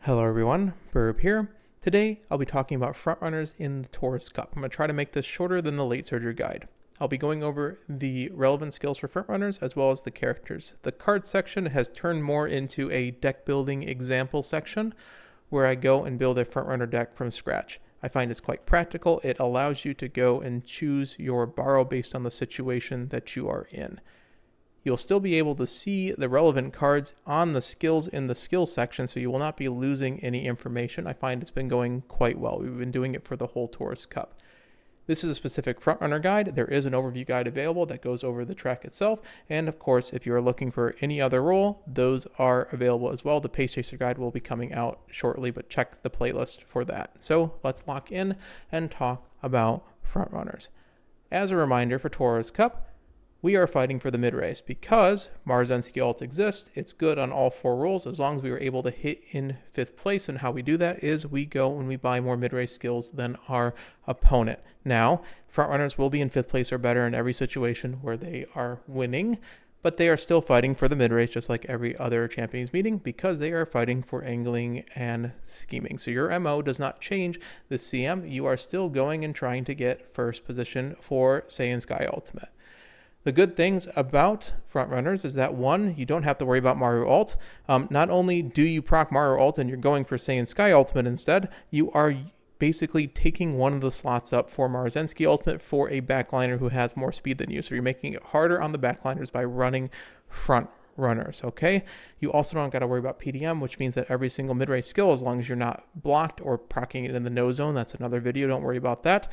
Hello everyone, Burb here. Today I'll be talking about frontrunners in the TAURUS Cup. I'm going to try to make this shorter than the late surgery guide. I'll be going over the relevant skills for frontrunners as well as the characters. The card section has turned more into a deck building example section where I go and build a frontrunner deck from scratch. I find it's quite practical. It allows you to go and choose your borrow based on the situation that you are in. You'll still be able to see the relevant cards on the skills in the skills section, so you will not be losing any information. I find it's been going quite well. We've been doing it for the whole TAURUS Cup. This is a specific frontrunner guide. There is an overview guide available that goes over the track itself. And of course, if you are looking for any other role, those are available as well. The Pace Chaser guide will be coming out shortly, but check the playlist for that. So let's lock in and talk about frontrunners. As a reminder for TAURUS Cup, we are fighting for the mid-race because Marzensky Alt exists. It's good on all four roles as long as we are able to hit in 5th place. And how we do that is we go and we buy more mid-race skills than our opponent. Now, frontrunners will be in 5th place or better in every situation where they are winning, but they are still fighting for the mid-race just like every other champions meeting because they are fighting for angling and scheming. So your MO does not change the CM. You are still going and trying to get first position for Saiyan Sky Ultimate. The good things about frontrunners is that, one, you don't have to worry about Mario Ult. Not only do you proc Mario Ult and you're going for Saiyan Sky Ultimate instead, you are basically taking one of the slots up for Marzensky Ultimate for a backliner who has more speed than you. So you're making it harder on the backliners by running front runners, okay? You also don't got to worry about PDM, which means that every single mid-range skill, as long as you're not blocked or proccing it in the no zone, that's another video, don't worry about that,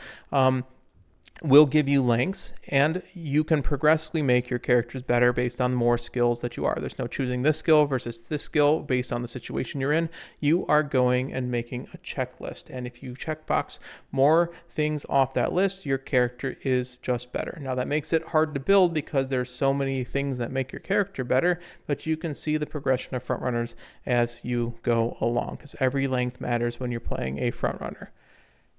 will give you lengths, and you can progressively make your characters better based on more skills that you are. There's no choosing this skill versus this skill based on the situation you're in. You are going and making a checklist, and if you checkbox more things off that list, your character is just better. Now that makes it hard to build because there's so many things that make your character better, but you can see the progression of frontrunners as you go along because every length matters when you're playing a frontrunner.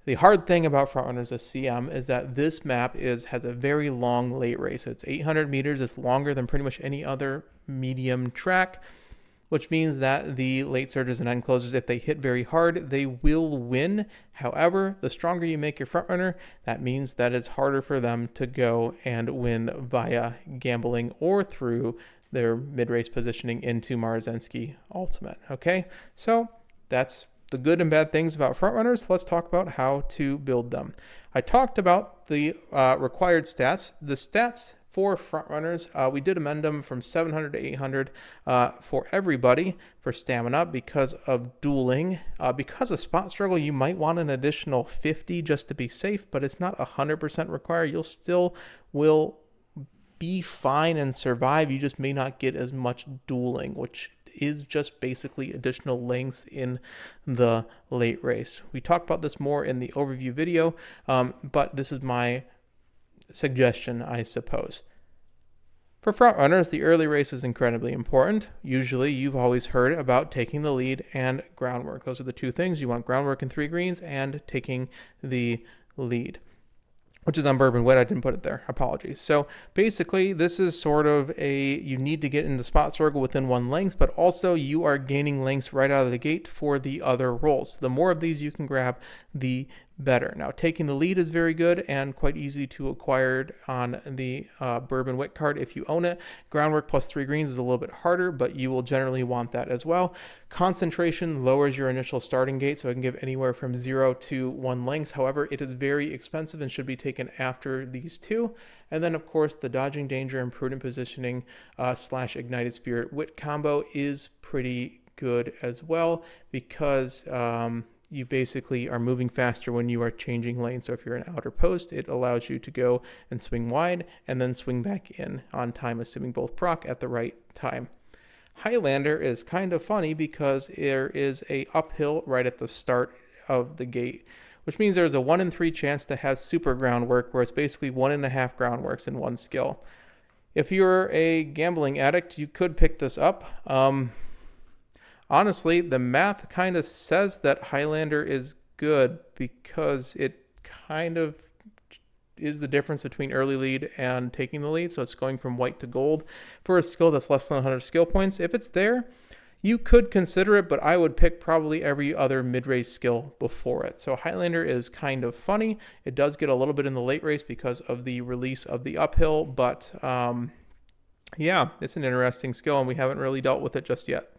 The hard thing about frontrunners as CM is that this map has a very long late race. It's 800 meters. It's longer than pretty much any other medium track, which means that the late surgers and end closers, if they hit very hard, they will win. However, the stronger you make your frontrunner, that means that it's harder for them to go and win via gambling or through their mid-race positioning into Marzensky Ultimate. Okay, so that's the good and bad things about frontrunners. Let's talk about how to build them. I talked about the required stats. The stats for frontrunners, we did amend them from 700 to 800 for everybody for stamina because of dueling. Because of spot struggle, you might want an additional 50 just to be safe, but it's not 100% required. You'll still will be fine and survive. You just may not get as much dueling, which is just basically additional lengths in the late race. We talked about this more in the overview video, but this is my suggestion, I suppose. For frontrunners, the early race is incredibly important. Usually, you've always heard about taking the lead and groundwork. Those are the two things. You want groundwork in 3 greens and taking the lead, which is on bourbon wet. I didn't put it there. Apologies. So basically, this is sort of you need to get into spot struggle within 1 length, but also you are gaining lengths right out of the gate for the other roles. The more of these you can grab, the better. Now, taking the lead is very good and quite easy to acquire on the bourbon wit card if you own it. Groundwork plus 3 greens is a little bit harder, but you will generally want that as well. Concentration lowers your initial starting gate, so it can give anywhere from 0 to 1 lengths. However, it is very expensive and should be taken after these two. And then, of course, the dodging danger and prudent positioning / ignited spirit wit combo is pretty good as well because you basically are moving faster when you are changing lanes. So if you're an outer post, it allows you to go and swing wide and then swing back in on time, assuming both proc at the right time. Highlander is kind of funny because there is a uphill right at the start of the gate, which means there's a 1 in 3 chance to have super groundwork, where it's basically 1.5 groundworks in 1 skill. If you're a gambling addict, you could pick this up. Honestly, the math kind of says that Highlander is good because it kind of is the difference between early lead and taking the lead. So it's going from white to gold for a skill that's less than 100 skill points. If it's there, You could consider it, but I would pick probably every other mid-race skill before it. So Highlander is kind of funny. It does get a little bit in the late race because of the release of the uphill, but yeah, it's an interesting skill, and we haven't really dealt with it just yet.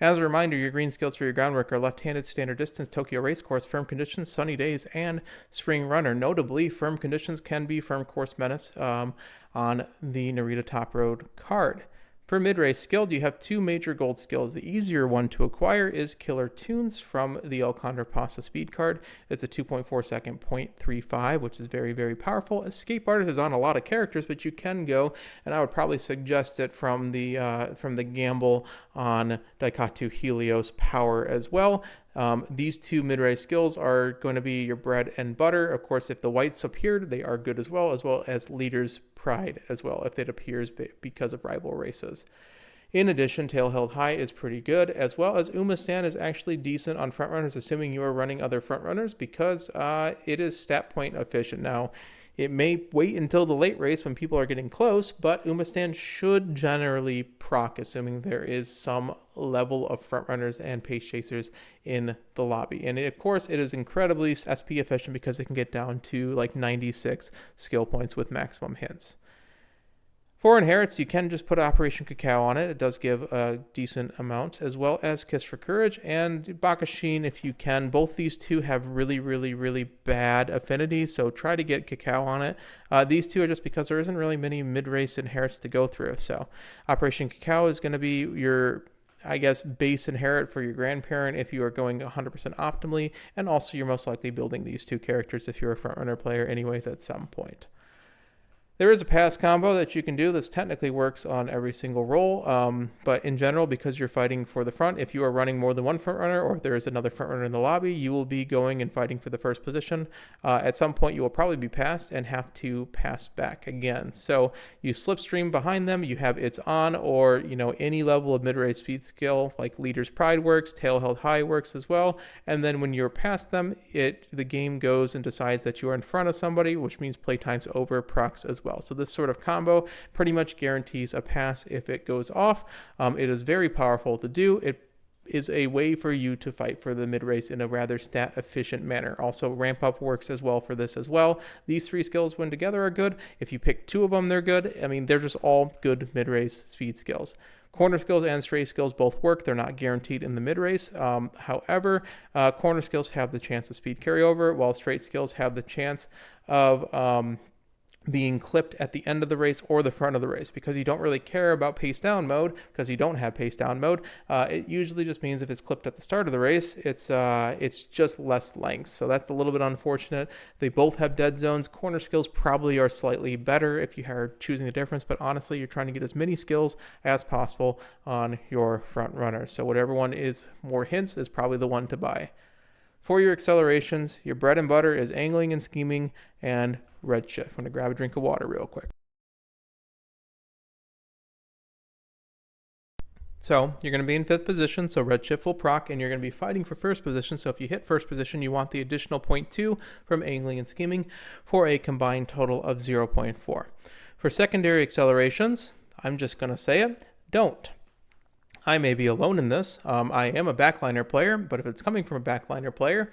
As a reminder, your green skills for your groundwork are left-handed, standard distance, Tokyo racecourse, firm conditions, sunny days, and spring runner. Notably, firm conditions can be firm course menace on the Narita Top Road card. For mid-race skilled, you have two major gold skills. The easier one to acquire is Killer Tunes from the El Contrapasso speed card. It's a 2.4 second 0.35, which is very, very powerful. Escape Artist is on a lot of characters, but you can go, and I would probably suggest it from the gamble on Daikatu Helios power as well. These two mid-race skills are going to be your bread and butter. Of course, if the whites appeared, they are good as well as Leader's Pride as well, if it appears because of rival races. In addition, Tail Held High is pretty good, as well as Umastan is actually decent on frontrunners, assuming you are running other frontrunners, because it is stat point efficient. Now, it may wait until the late race when people are getting close, but Umastan should generally proc, assuming there is some level of frontrunners and pace chasers in the lobby. And of course, it is incredibly SP efficient because it can get down to like 96 skill points with maximum hints. For Inherits, you can just put Operation Cacao on it. It does give a decent amount, as well as Kiss for Courage and Bakashin if you can. Both these two have really, really, really bad affinity, so try to get Cacao on it. These two are just because there isn't really many mid-race Inherits to go through. So Operation Cacao is going to be your, I guess, base inherit for your grandparent if you are going 100% optimally, and also you're most likely building these two characters if you're a frontrunner player anyways at some point. There is a pass combo that you can do. This technically works on every single roll, but in general, because you're fighting for the front, if you are running more than one front runner, or if there is another front runner in the lobby, you will be going and fighting for the first position. At some point, you will probably be passed and have to pass back again. So you slipstream behind them. You have It's On, or any level of mid-race speed skill like Leader's Pride works, Tail Held High works as well. And then when you're past them, the game goes and decides that you are in front of somebody, which means playtime's over, procs as well. So this sort of combo pretty much guarantees a pass if it goes off. It is very powerful to do. It is a way for you to fight for the mid-race in a rather stat-efficient manner. Also, Ramp Up works as well for this as well. These three skills, when together, are good. If you pick two of them, they're good. I mean, they're just all good mid-race speed skills. Corner skills and straight skills both work. They're not guaranteed in the mid-race. However, corner skills have the chance of speed carryover, while straight skills have the chance of being clipped at the end of the race or the front of the race. Because you don't really care about pace down mode, because you don't have pace down mode, it usually just means if it's clipped at the start of the race, it's just less length. So that's a little bit unfortunate. They both have dead zones. Corner skills probably are slightly better if you are choosing the difference, but honestly, you're trying to get as many skills as possible on your front runner. So whatever one is more hints is probably the one to buy. For your accelerations, your bread and butter is angling and scheming and redshift. I'm going to grab a drink of water real quick. So you're going to be in 5th position, so redshift will proc, and you're going to be fighting for first position. So if you hit first position, you want the additional 0.2 from angling and scheming for a combined total of 0.4. For secondary accelerations, I'm just going to say it, don't. I may be alone in this. I am a backliner player, but if it's coming from a backliner player,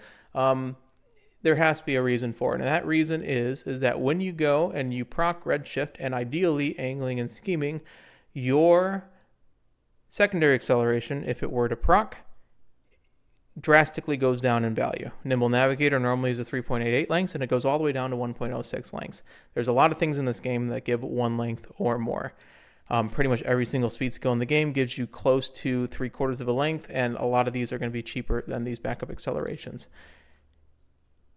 there has to be a reason for it. And that reason is that when you go and you proc redshift and ideally angling and scheming, your secondary acceleration, if it were to proc, drastically goes down in value. Nimble Navigator normally is a 3.88 lengths, and it goes all the way down to 1.06 lengths. There's a lot of things in this game that give 1 length or more. Pretty much every single speed skill in the game gives you close to 3/4 of a length, and a lot of these are going to be cheaper than these backup accelerations.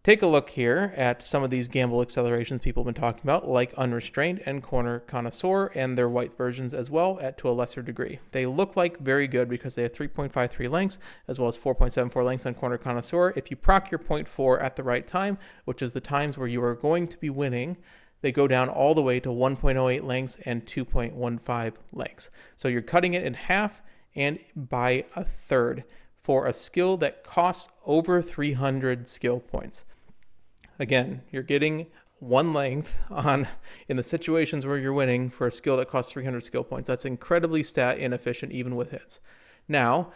Take a look here at some of these gamble accelerations people have been talking about, like Unrestrained and Corner Connoisseur, and their white versions as well, to a lesser degree. They look like very good because they have 3.53 lengths, as well as 4.74 lengths on Corner Connoisseur. If you proc your 0.4 at the right time, which is the times where you are going to be winning, they go down all the way to 1.08 lengths and 2.15 lengths. So you're cutting it in half and by a third for a skill that costs over 300 skill points. Again, you're getting 1 length in the situations where you're winning for a skill that costs 300 skill points. That's incredibly stat inefficient even with hits. Now,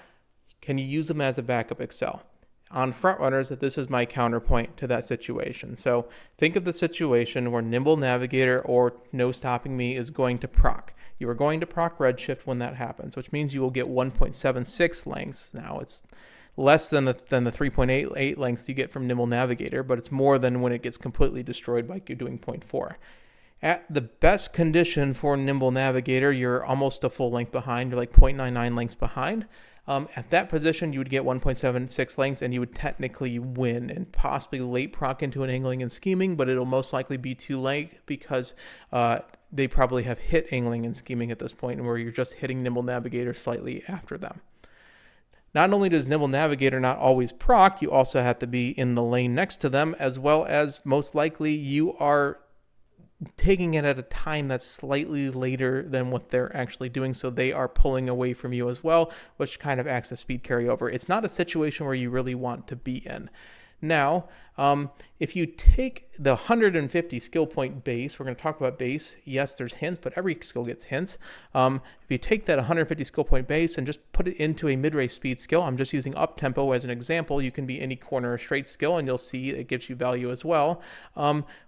can you use them as a backup accel? On front runners, this is my counterpoint to that situation. So think of the situation where Nimble Navigator or No Stopping Me is going to proc. You are going to proc redshift when that happens, which means you will get 1.76 lengths. Now it's less than the 3.88 lengths you get from Nimble Navigator, but it's more than when it gets completely destroyed by you doing 0.4. At the best condition for Nimble Navigator, you're almost a full length behind. You're like 0.99 lengths behind. At that position, you would get 1.76 lengths, and you would technically win and possibly late proc into an angling and scheming, but it'll most likely be too late because they probably have hit angling and scheming at this point, where you're just hitting Nimble Navigator slightly after them. Not only does Nimble Navigator not always proc, you also have to be in the lane next to them, as well as most likely you are taking it at a time that's slightly later than what they're actually doing, so they are pulling away from you as well, which kind of acts as speed carryover. It's not a situation where you really want to be in. Now, if you take the 150 skill point base, we're going to talk about base. Yes, there's hints, but every skill gets hints. If you take that 150 skill point base and just put it into a mid-race speed skill, I'm just using up tempo as an example. You can be any corner or straight skill, and you'll see it gives you value as well.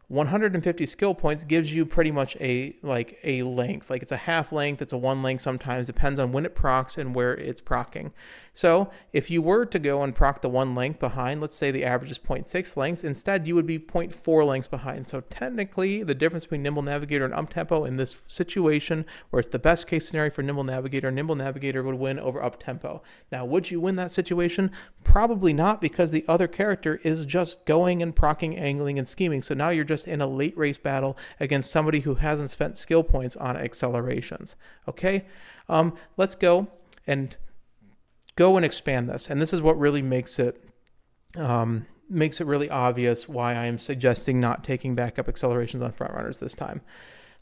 150 skill points gives you pretty much a length. Like it's a half length, it's a 1 length sometimes, depends on when it procs and where it's procking. So if you were to go and proc the 1 length behind, let's say the average is 0.6 lengths, instead you would be 0.4 lengths behind. So technically the difference between Nimble Navigator and up tempo in this situation, where it's the best case scenario for Nimble Navigator would win over up tempo. Now, would you win that situation? Probably not, because the other character is just going and procking, angling, and scheming. So now you're just in a late race battle against somebody who hasn't spent skill points on accelerations. Okay, let's go and expand this. And this is what really makes it really obvious why I'm suggesting not taking backup accelerations on front runners this time.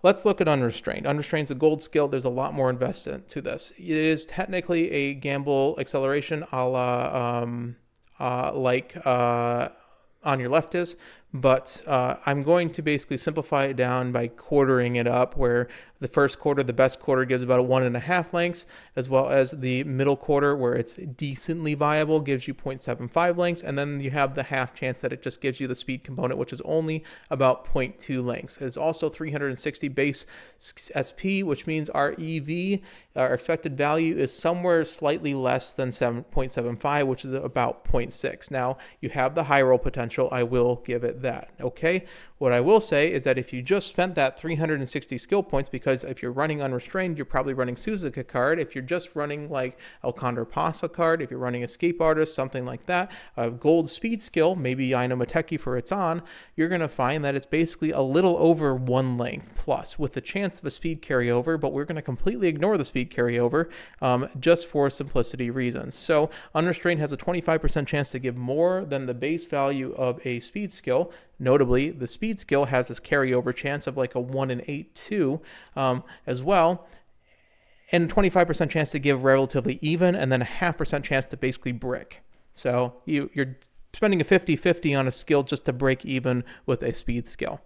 Let's look at unrestrained. Unrestrained is a gold skill. There's a lot more invested to this. It is technically a gamble acceleration a la on your left is, but I'm going to basically simplify it down by quartering it up, where the first quarter, the best quarter, gives about 1.5 lengths, as well as the middle quarter, where it's decently viable, gives you 0.75 lengths, and then you have the half chance that it just gives you the speed component, which is only about 0.2 lengths. It's also 360 base SP, which means our EV, our expected value, is somewhere slightly less than 7.75, which is about 0.6. Now, you have the high roll potential. I will give it that. Okay, what I will say is that if you just spent that 360 skill points, because if you're running unrestrained, you're probably running Suzuka card. If you're just running like El Condor card, if you're running Escape Artist, something like that, a gold speed skill, maybe Aino Mateki for its on, you're going to find that it's basically a little over 1 length plus, with the chance of a speed carryover, but we're going to completely ignore the speed carryover just for simplicity reasons. So unrestrained has a 25% chance to give more than the base value of a speed skill. Notably, the speed skill has this carryover chance of like a 1 in 8 too, as well, and 25% chance to give relatively even, and then a 0.5% chance to basically brick. So you're spending a 50-50 on a skill just to break even with a speed skill.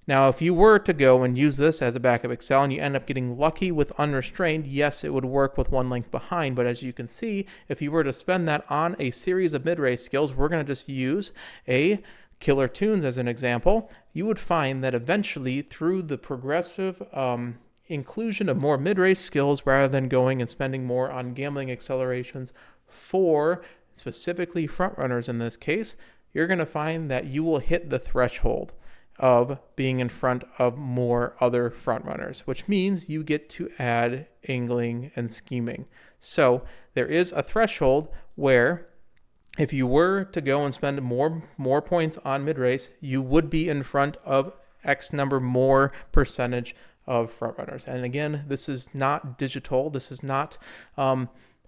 Now, if you were to go and use this as a backup accel and you end up getting lucky with unrestrained, yes, it would work with 1 length behind. But as you can see, if you were to spend that on a series of mid-race skills, we're going to just use a Killer Tunes as an example. You would find that eventually, through the progressive inclusion of more mid-race skills, rather than going and spending more on gambling accelerations for specifically front runners in this case, you're going to find that you will hit the threshold of being in front of more other front runners, which means you get to add angling and scheming. So there is a threshold where if you were to go and spend more points on mid-race, you would be in front of X number more percentage of front runners. And again, this is not digital. This is not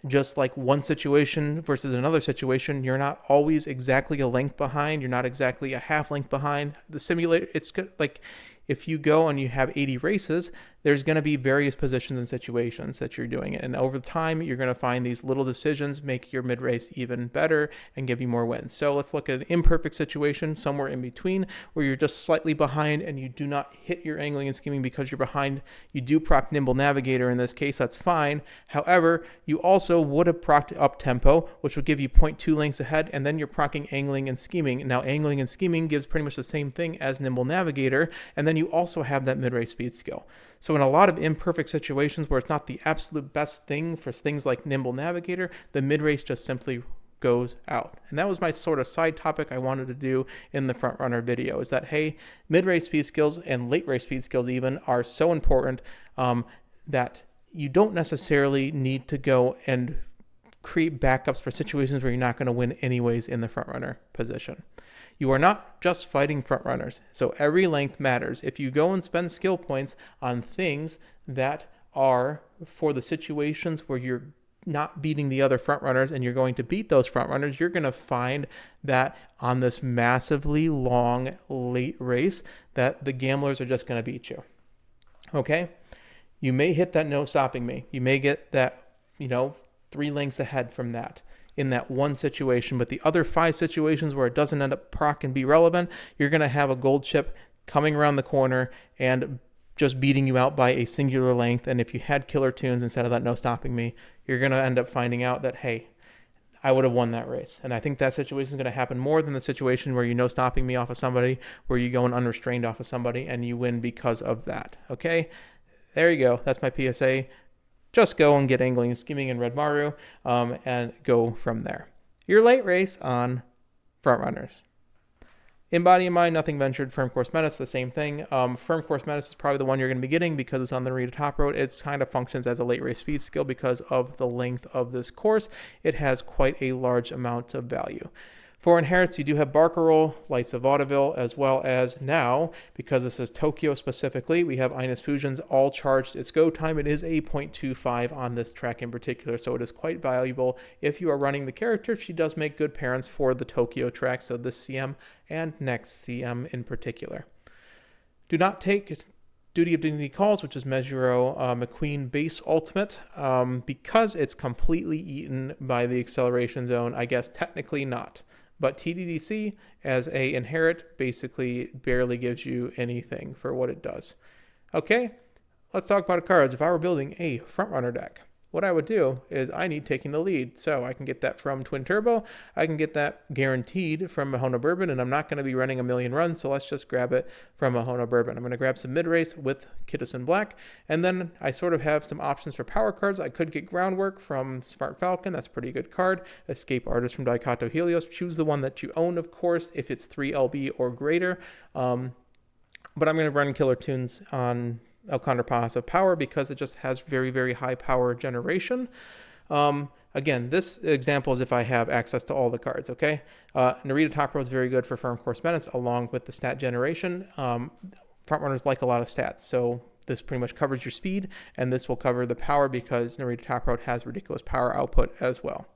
just like one situation versus another situation. You're not always exactly a length behind. You're not exactly a half length behind. The simulator, it's good. Like if you go and you have 80 races, there's going to be various positions and situations that you're doing it. And over time, you're going to find these little decisions make your mid-race even better and give you more wins. So let's look at an imperfect situation, somewhere in between, where you're just slightly behind and you do not hit your angling and skimming because you're behind. You do proc Nimble Navigator in this case, that's fine. However, you also would have procced up tempo, which would give you 0.2 lengths ahead, and then you're procking angling and scheming. Now, angling and scheming gives pretty much the same thing as Nimble Navigator, and then you also have that mid-race speed skill. So in a lot of imperfect situations where it's not the absolute best thing for things like Nimble Navigator, the mid-race just simply goes out. And that was my sort of side topic I wanted to do in the front runner video, is that, hey, mid-race speed skills and late race speed skills even are so important that you don't necessarily need to go and create backups for situations where you're not going to win anyways in the front runner position. You are not just fighting front runners, so every length matters. If you go and spend skill points on things that are for the situations where you're not beating the other front runners and you're going to beat those front runners, you're going to find that on this massively long late race that the gamblers are just going to beat you. Okay? You may hit that no stopping me. You may get that, 3 lengths ahead from that in that one situation, but the other 5 situations where it doesn't end up proc and be relevant, you're going to have a gold chip coming around the corner and just beating you out by a singular length. And if you had killer tunes instead of that no stopping me, you're going to end up finding out that, hey, I would have won that race. And I think that situation is going to happen more than the situation where you no stopping me off of somebody, where you go and unrestrained off of somebody and you win because of that. Okay, there you go. That's my PSA. Just go and get angling and skimming in Red Maru and go from there. Your late race on front runners. In Body and Mind, Nothing Ventured, Firm Course Menace, the same thing. Firm Course Menace is probably the one you're going to be getting because it's on the Narita Top Road. It kind of functions as a late race speed skill because of the length of this course. It has quite a large amount of value. For Inherits, you do have Barcarolle, Lights of Vaudeville, as well as now, because this is Tokyo specifically, we have Ines Fusions all charged. Its go time, it is a 0.25 on this track in particular, so it is quite valuable. If you are running the character, she does make good parents for the Tokyo track, so this CM and next CM in particular. Do not take Duty of Dignity Calls, which is Mesuro McQueen base ultimate, because it's completely eaten by the acceleration zone. I guess technically not. But TDDC as a inherit basically barely gives you anything for what it does. Okay, let's talk about cards. If I were building a front runner deck, what I would do is I need Taking the Lead. So I can get that from Twin Turbo. I can get that guaranteed from Mahona Bourbon, and I'm not going to be running a million runs, so let's just grab it from Mahona Bourbon. I'm going to grab some mid-race with Kittison Black, and then I sort of have some options for power cards. I could get Groundwork from Smart Falcon. That's a pretty good card. Escape Artist from Daikato Helios. Choose the one that you own, of course, if it's 3 LB or greater. But I'm going to run Killer Tunes on El Condorpaso Power because it just has very, very high power generation. Again, this example is if I have access to all the cards, okay? Narita Top Road is very good for Firm Course Menace along with the stat generation. Frontrunners like a lot of stats, so this pretty much covers your speed, and this will cover the power because Narita Top Road has ridiculous power output as well.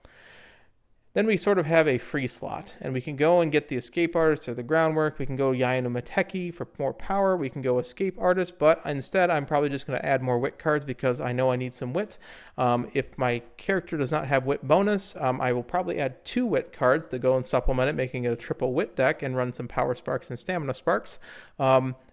Then we sort of have a free slot, and we can go and get the Escape Artist or the Groundwork. We can go Yae no Mateki for more power. We can go Escape Artist, but instead I'm probably just going to add more wit cards because I know I need some wit. If my character does not have wit bonus, I will probably add 2 wit cards to go and supplement it, making it a triple wit deck and run some Power Sparks and Stamina Sparks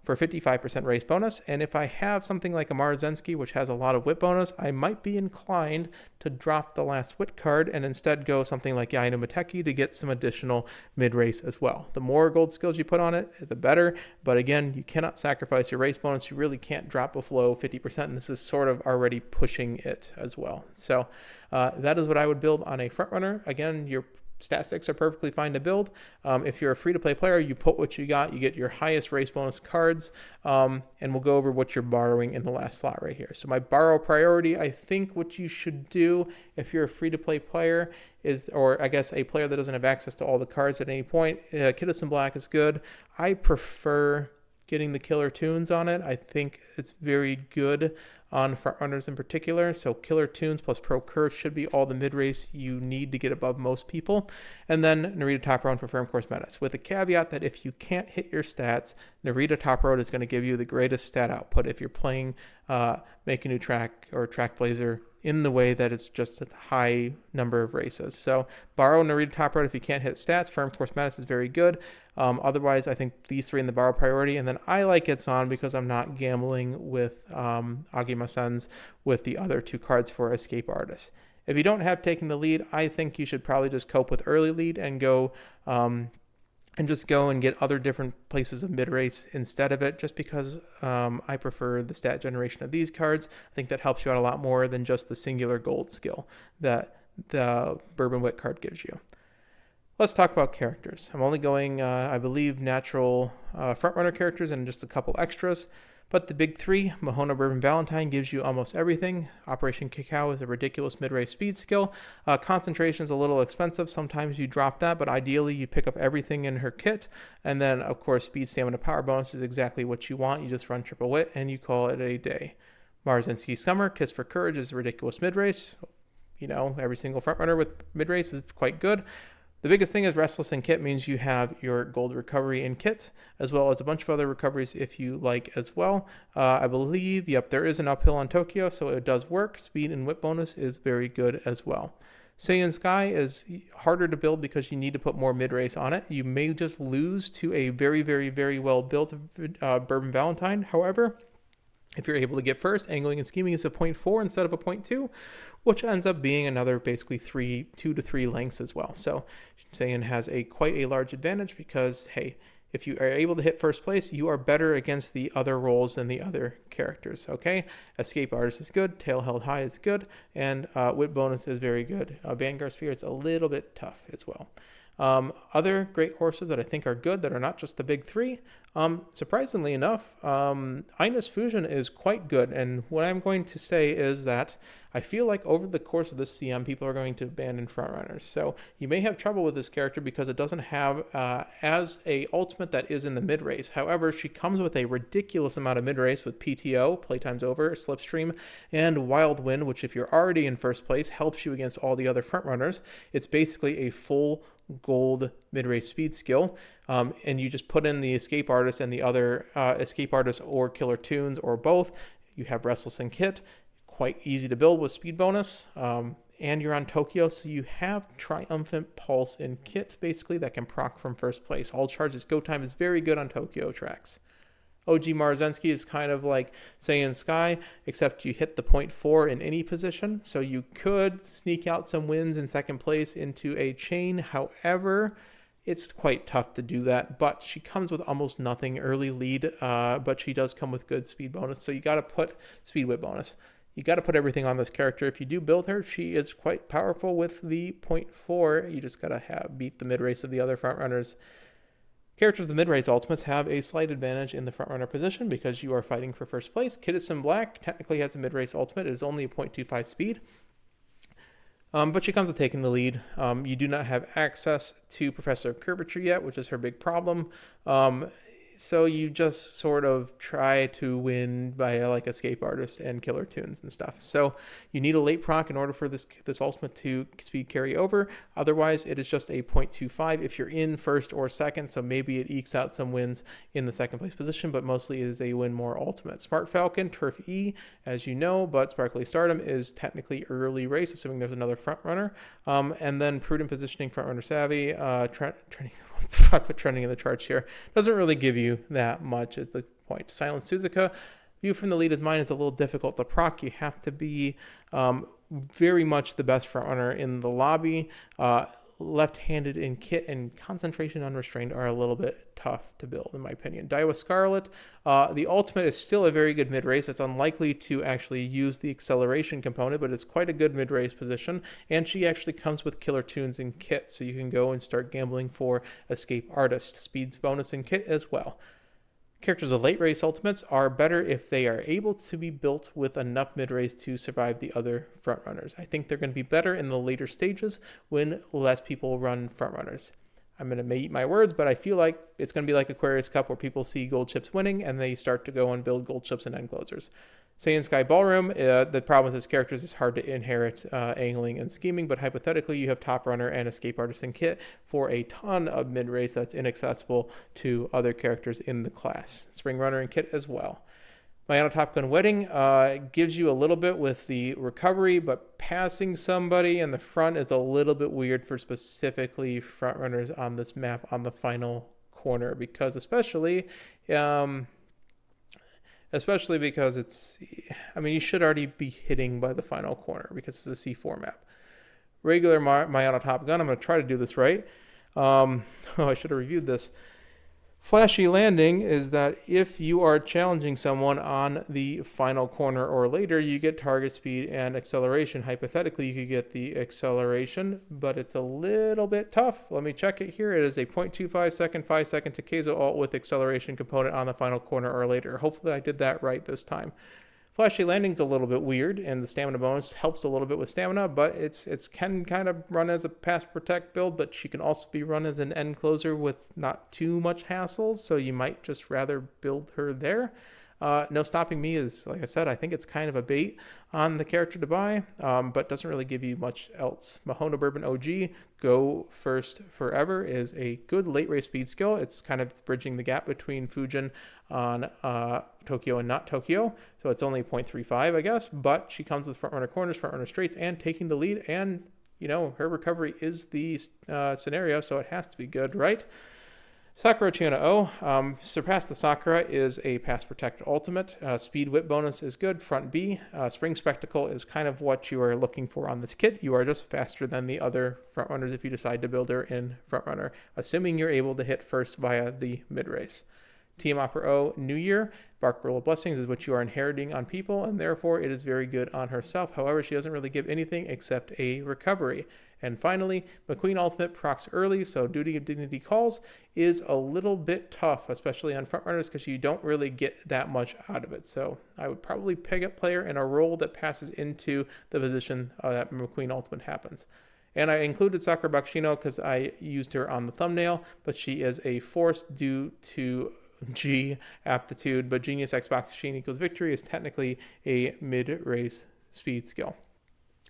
for 55% race bonus. And if I have something like a Marzensky, which has a lot of wit bonus, I might be inclined to drop the last wit card and instead go something like Yae no Mateki to get some additional mid-race as well. The more gold skills you put on it, the better. But again, you cannot sacrifice your race bonus. You really can't drop below 50%, and this is sort of already pushing it as well. So that is what I would build on a front runner. Again, your stat sticks are perfectly fine to build. If you're a free-to-play player, you put what you got. You get your highest race bonus cards, and we'll go over what you're borrowing in the last slot right here. So my borrow priority, I think what you should do if you're a free-to-play player is, or I guess a player that doesn't have access to all the cards at any point, Kittison Black is good. I prefer getting the killer tunes on it. I think it's very good on front runners in particular. So killer tunes plus pro curve should be all the mid-race you need to get above most people. And then Narita Top Road for firm course menace, with the caveat that if you can't hit your stats, Narita Top Road is going to give you the greatest stat output if you're playing Make a New Track or Track Blazer in the way that it's just a high number of races. So borrow Narita Top Road if you can't hit stats. Firm Course Menace is very good. Otherwise, I think these three in the borrow priority. And then I like Itson because I'm not gambling with Agima Sens with the other two cards for Escape Artist. If you don't have taking the lead, I think you should probably just cope with early lead and go and get other different places of mid-race instead of it, just because I prefer the stat generation of these cards. I think that helps you out a lot more than just the singular gold skill that the Bourbon Wit card gives you. Let's talk about characters. I'm only going, I believe, natural frontrunner characters and just a couple extras. But the big three, Mahona Bourbon Valentine, gives you almost everything. Operation Cacao is a ridiculous mid-race speed skill. Concentration is a little expensive. Sometimes you drop that, but ideally you pick up everything in her kit. And then, of course, speed, stamina, power bonus is exactly what you want. You just run triple wit and you call it a day. Marzinski Summer, Kiss for Courage is a ridiculous mid-race. You know, every single frontrunner with mid-race is quite good. The biggest thing is Restless in Kit means you have your gold recovery in kit, as well as a bunch of other recoveries if you like as well. I believe, there is an uphill on Tokyo, so it does work. Speed and whip bonus is very good as well. Saiyan Sky is harder to build because you need to put more mid-race on it. You may just lose to a very, very, very well-built Bourbon Valentine. However, if you're able to get first, angling and scheming is a 0.4 instead of a 0.2, which ends up being another basically 2 to 3 lengths as well. So Saiyan has quite a large advantage because, hey, if you are able to hit first place, you are better against the other roles than the other characters, okay? Escape Artist is good, Tail Held High is good, and Wit Bonus is very good. Vanguard Sphere is a little bit tough as well. Other great horses that I think are good that are not just the big three, surprisingly enough, Ines Fusion is quite good. And what I'm going to say is that I feel like over the course of this CM, people are going to abandon frontrunners. So you may have trouble with this character because it doesn't have as a ultimate that is in the mid-race. However, she comes with a ridiculous amount of mid-race with PTO, Playtime's Over, Slipstream, and Wild Wind, which if you're already in first place, helps you against all the other frontrunners. It's basically a full gold mid-race speed skill, and you just put in the Escape Artist and the other Escape Artist or Killer Tunes or both. You have Restless in Kit, quite easy to build with speed bonus, and you're on Tokyo, so you have Triumphant Pulse in kit basically that can proc from first place. All charges go time is very good on Tokyo tracks. OG Marzensky is kind of like Saiyan Sky, except you hit the 0.4 in any position, so you could sneak out some wins in second place into a chain. However, it's quite tough to do that, but she comes with almost nothing early lead, but she does come with good speed bonus, so you got to put speed whip bonus. You got to put everything on this character. If you do build her, she is quite powerful with the 0.4. You just got to beat the mid-race of the other frontrunners. Characters with the mid-race ultimates have a slight advantage in the frontrunner position because you are fighting for first place. Kittison Black technically has a mid-race ultimate. It is only a 0.25 speed. But she comes with taking the lead. You do not have access to Professor of Curvature yet, which is her big problem. So you just sort of try to win by like Escape Artist and Killer Tunes and stuff. So you need a late proc in order for this ultimate to speed carry over. Otherwise, it is just a 0.25 if you're in first or second. So maybe it ekes out some wins in the second place position, but mostly it is a win more ultimate. Smart Falcon, Turf E, as you know, but Sparkly Stardom is technically early race, assuming there's another front runner. And then Prudent Positioning, Front Runner Savvy, I put trending in the charts here. Doesn't really give you that much is the point. Silent Suzuka, View from the Lead is Mine is a little difficult to proc. You have to be very much the best frontrunner in the lobby. Left-handed in kit and Concentration Unrestrained are a little bit tough to build, in my opinion. Daiwa Scarlet, the ultimate is still a very good mid-race. It's unlikely to actually use the acceleration component, but it's quite a good mid-race position. And she actually comes with Killer Tunes in kit, so you can go and start gambling for Escape Artist. Speeds bonus in kit as well. Characters with late race ultimates are better if they are able to be built with enough mid-race to survive the other frontrunners. I think they're going to be better in the later stages when less people run frontrunners. I'm going to eat my words, but I feel like it's going to be like Aquarius Cup where people see gold chips winning and they start to go and build gold chips and end closers. Saiyan Sky Ballroom, the problem with his characters is hard to inherit angling and scheming, but hypothetically you have Top Runner and Escape Artisan Kit for a ton of mid-race that's inaccessible to other characters in the class. Spring Runner and Kit as well. My Top Gun Wedding gives you a little bit with the recovery, but passing somebody in the front is a little bit weird for specifically front runners on this map on the final corner, because especially because it's, I mean, you should already be hitting by the final corner because it's a C4 map. Regular my Top Gun, I'm going to try to do this right. I should have reviewed this. Flashy Landing is that if you are challenging someone on the final corner or later, you get target speed and acceleration. Hypothetically, you could get the acceleration, but it's a little bit tough. Let me check it here. It is a 0.25 second, 5 second Takezo ult with acceleration component on the final corner or later. Hopefully I did that right this time. Flashy Landing's a little bit weird, and the stamina bonus helps a little bit with stamina, but it's can kind of run as a pass protect build, but she can also be run as an end closer with not too much hassles, so you might just rather build her there. No Stopping Me is, like I said, I think it's kind of a bait on the character to buy, but doesn't really give you much else. Mahona Bourbon OG, Go First Forever, is a good late race speed skill. It's kind of bridging the gap between Fujin on Tokyo and not Tokyo, so it's only 0.35, I guess, but she comes with front runner corners, front runner straights, and taking the lead, and, you know, her recovery is the scenario, so it has to be good, right? Sakura Chiona O, Surpass the Sakura is a pass protect ultimate. Speed whip bonus is good. Front B. Spring Spectacle is kind of what you are looking for on this kit. You are just faster than the other front runners if you decide to build her in front runner, assuming you're able to hit first via the mid race. Team Opera O New Year, Bark Roll of Blessings is what you are inheriting on people, and therefore it is very good on herself. However, she doesn't really give anything except a recovery. And finally, McQueen Ultimate procs early, so Duty of Dignity Calls is a little bit tough, especially on frontrunners, because you don't really get that much out of it. So I would probably pick a player in a role that passes into the position that McQueen Ultimate happens. And I included Sakura Bakshino because I used her on the thumbnail, but she is a force due to G aptitude, but Genius X Bakshino equals victory is technically a mid-race speed skill.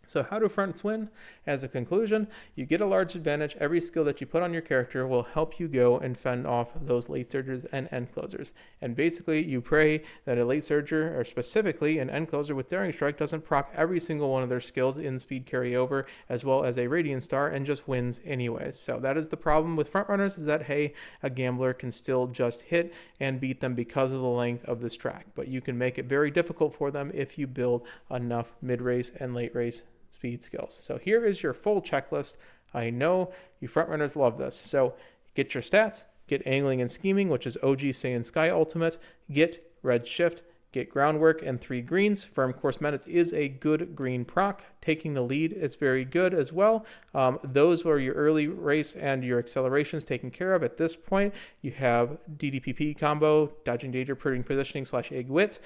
So how do fronts win? As a conclusion, you get a large advantage. Every skill that you put on your character will help you go and fend off those late surgers and end closers. And basically, you pray that a late surger, or specifically an end closer with Daring Strike, doesn't proc every single one of their skills in speed carryover, as well as a Radiant Star, and just wins anyways. So that is the problem with frontrunners, is that, hey, a gambler can still just hit and beat them because of the length of this track. But you can make it very difficult for them if you build enough mid-race and late-race speed skills. So here is your full checklist. I know you front runners love this. So get your stats, get angling and scheming, which is OG Saiyan Sky Ultimate, get red shift, get groundwork and 3 greens. Firm Course Menace is a good green proc. Taking the lead is very good as well. Those were your early race and your accelerations taken care of. At this point, you have DDPP combo, dodging danger, prudent positioning / egg wit.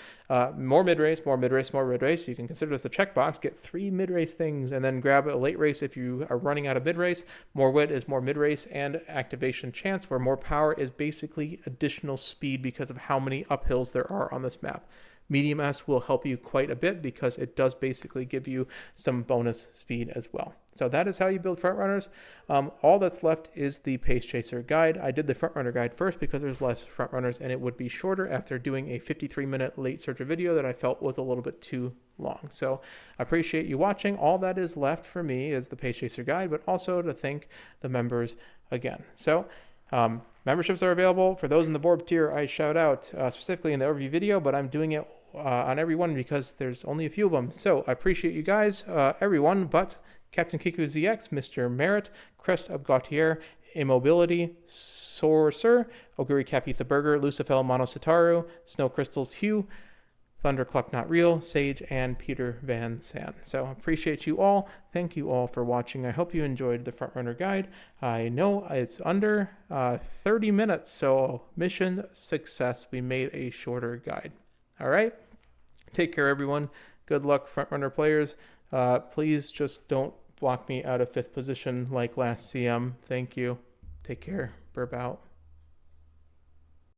More mid-race, more mid-race, more mid-race. You can consider this a checkbox. Get 3 mid-race things and then grab a late race if you are running out of mid-race. More wit is more mid-race and activation chance, where more power is basically additional speed because of how many uphills there are on this map. Medium S will help you quite a bit because it does basically give you some bonus speed as well. So that is how you build frontrunners. All that's left is the Pace Chaser guide. I did the frontrunner guide first because there's less frontrunners and it would be shorter after doing a 53-minute late surger video that I felt was a little bit too long. So I appreciate you watching. All that is left for me is the Pace Chaser guide, but also to thank the members again. So memberships are available. For those in the board tier, I shout out specifically in the overview video, but I'm doing it on everyone because there's only a few of them. So I appreciate you guys, everyone, but Captain Kiku ZX, Mr. Merritt, Crest of Gautier, Immobility, Sorcerer, Oguri Capisa Burger, Lucifel Monositaru, Snow Crystals Hugh, Thundercluck Not Real, Sage, and Peter Van San. So appreciate you all. Thank you all for watching. I hope you enjoyed the Frontrunner Guide. I know it's under 30 minutes, so mission success. We made a shorter guide. All right? Take care, everyone. Good luck, Frontrunner players. Please just don't block me out of 5th position like last CM. Thank you. Take care. Burp out.